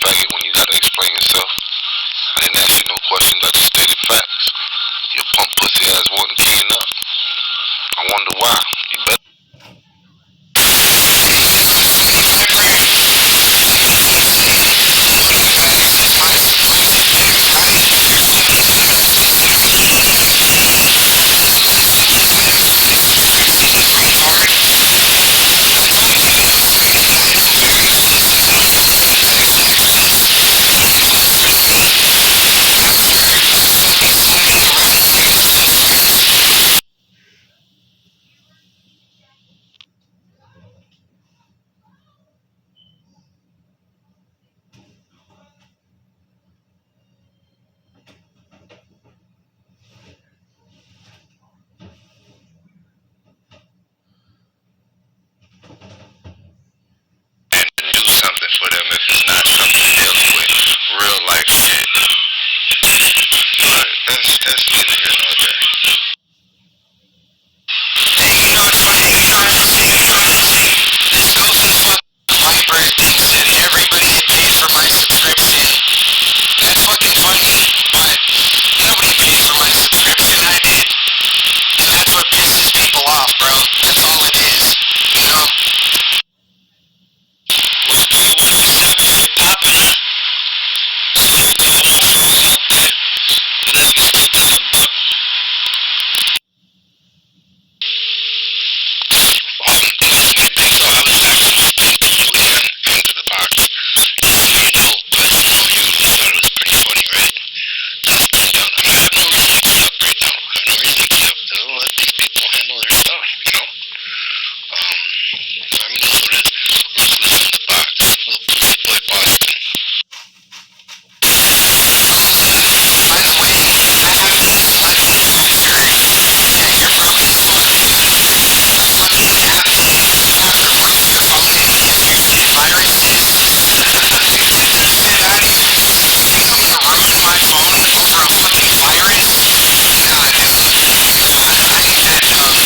faggot when you gotta explain yourself. I didn't ask you no questions, I just stated facts. Your pump pussy ass wasn't keying up. I wonder why. You better. Do something for them if it's not something dealing with real life shit. But that's neither here nor there. Hey, you know what's funny? You know what I'm saying? This goes to the fucking Viber thing said everybody that paid for my subscription. That's fucking funny, but nobody paid for my subscription. I did. And that's what pisses people off, bro. That's all it is. You know? Walkie, what do you have shit poppin'? So you got a phone out there. And I can keep it a buck. Definitely big problems happen to you and to the box. You know, but you know, you thought it was pretty funny, right? Let's get down. I have no reason to key up right now. I have no reason to key up. Let these people handle their stuff, you know? I mean, this one is ruthless in the box. Little pussy boy Boston. By the way, I haven't even let him know you're broke as fuck. A fucking app removed your phone and used your viruses. Get the shit out of here. You think I'm gonna ruin my phone over a fucking virus? Nah, dude. Nah, I ain't that dumb.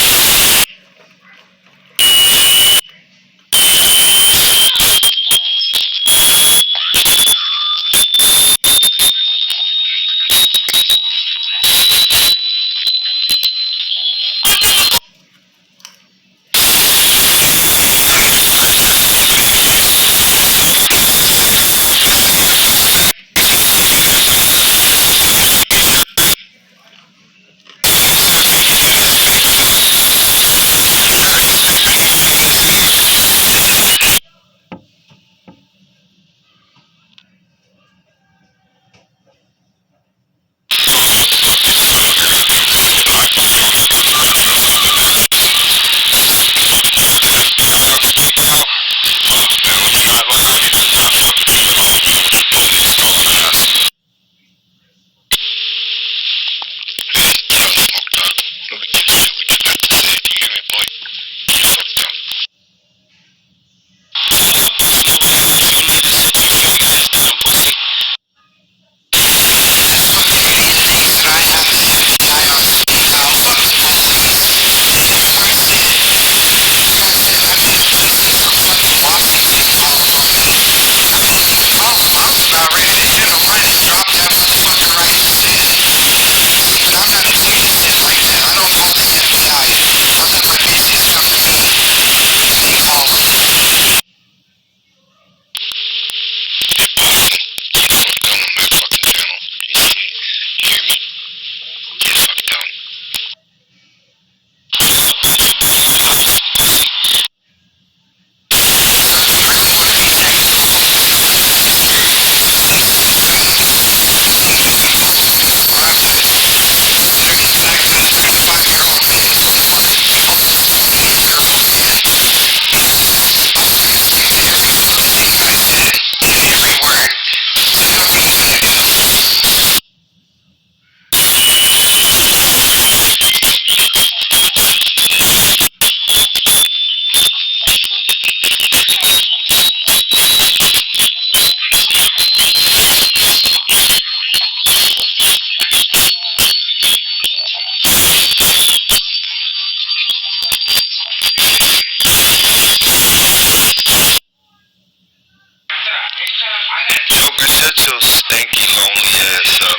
shut your stanky, lonely ass up.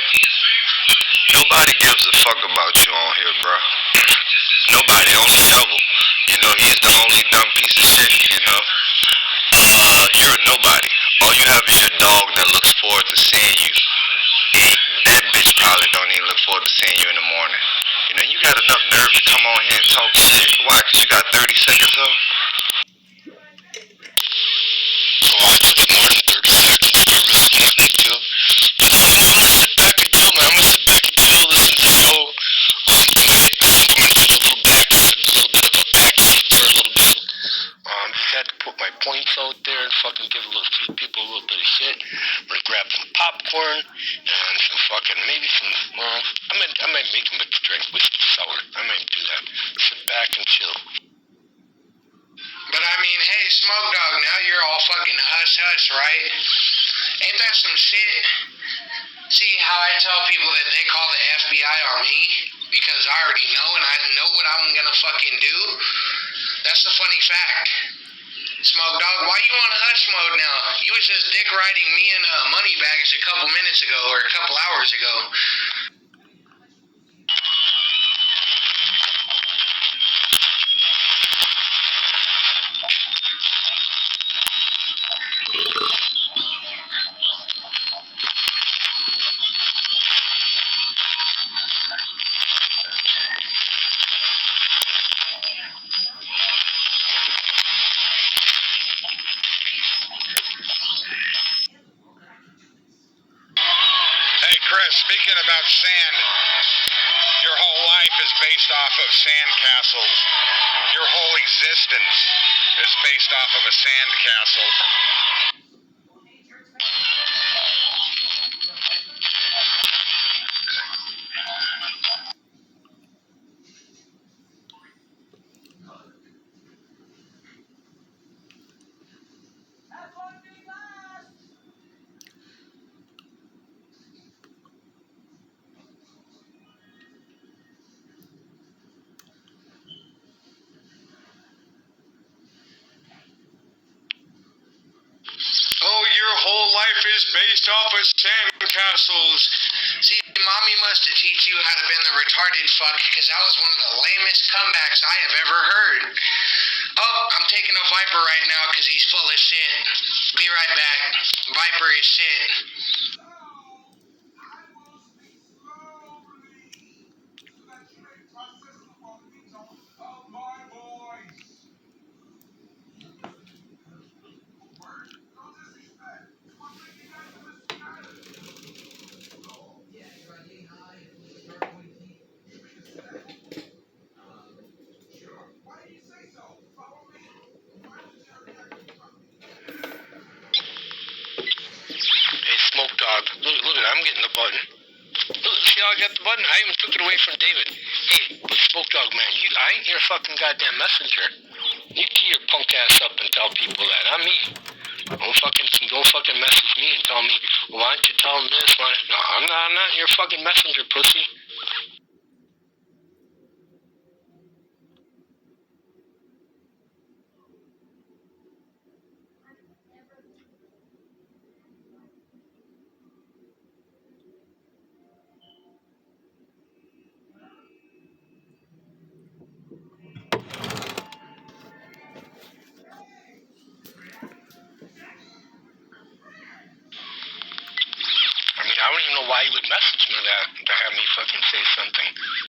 Nobody gives a fuck about you on here, bro. Nobody, only Shovel. You know, he's the only dumb piece of shit, you know. You're a nobody. All you have is your dog that looks forward to seeing you. That bitch probably don't even look forward to seeing you in the morning. You know, you got enough nerve to come on here and talk shit. Why? Because you got 30 seconds up? Oh, I took more than 30 seconds to really want to kill. But I'm gonna sit back and chill, man. I'm gonna sit back and chill, listen to the show. I'm gonna hit the compliments with a little back, just a little bit of a backseat for a little bit. Just had to put my points out there and fucking give people a little bit of shit. I'm gonna grab some popcorn and some fucking, maybe some, I might make a mixed drink, whiskey sour. I might do that. Sit back and chill. But I mean, hey, Smoke Dog, now you're all fucking hush, right? Ain't that some shit? See how I tell people that they call the FBI on me? Because I already know and I know what I'm gonna fucking do? That's the funny fact. Smoke Dog, why you on hush mode now? You was just dick riding me in money bags a couple minutes ago or a couple hours ago. Hey Chris, speaking about sand, your whole life is based off of sand castles. Your whole existence is based off of a sand castle. Oh, your whole life is based off of sand castles. See, mommy must have teach you how to been the retarded fuck, because that was one of the lamest comebacks I have ever heard. Oh, I'm taking a Viper right now because he's full of shit. Be right back. Viper is shit. Hey, Smoke Dog, look at it, I'm getting the button. Look, see how I got the button? I even took it away from David. Hey, Smoke Dog, man, I ain't your fucking goddamn messenger. You key your punk ass up and tell people that. I'm me. Don't fucking message me and tell me, well, why don't you tell them this? No, I'm not your fucking messenger, pussy. I mean, I don't even know why you would message me that to have me fucking say something.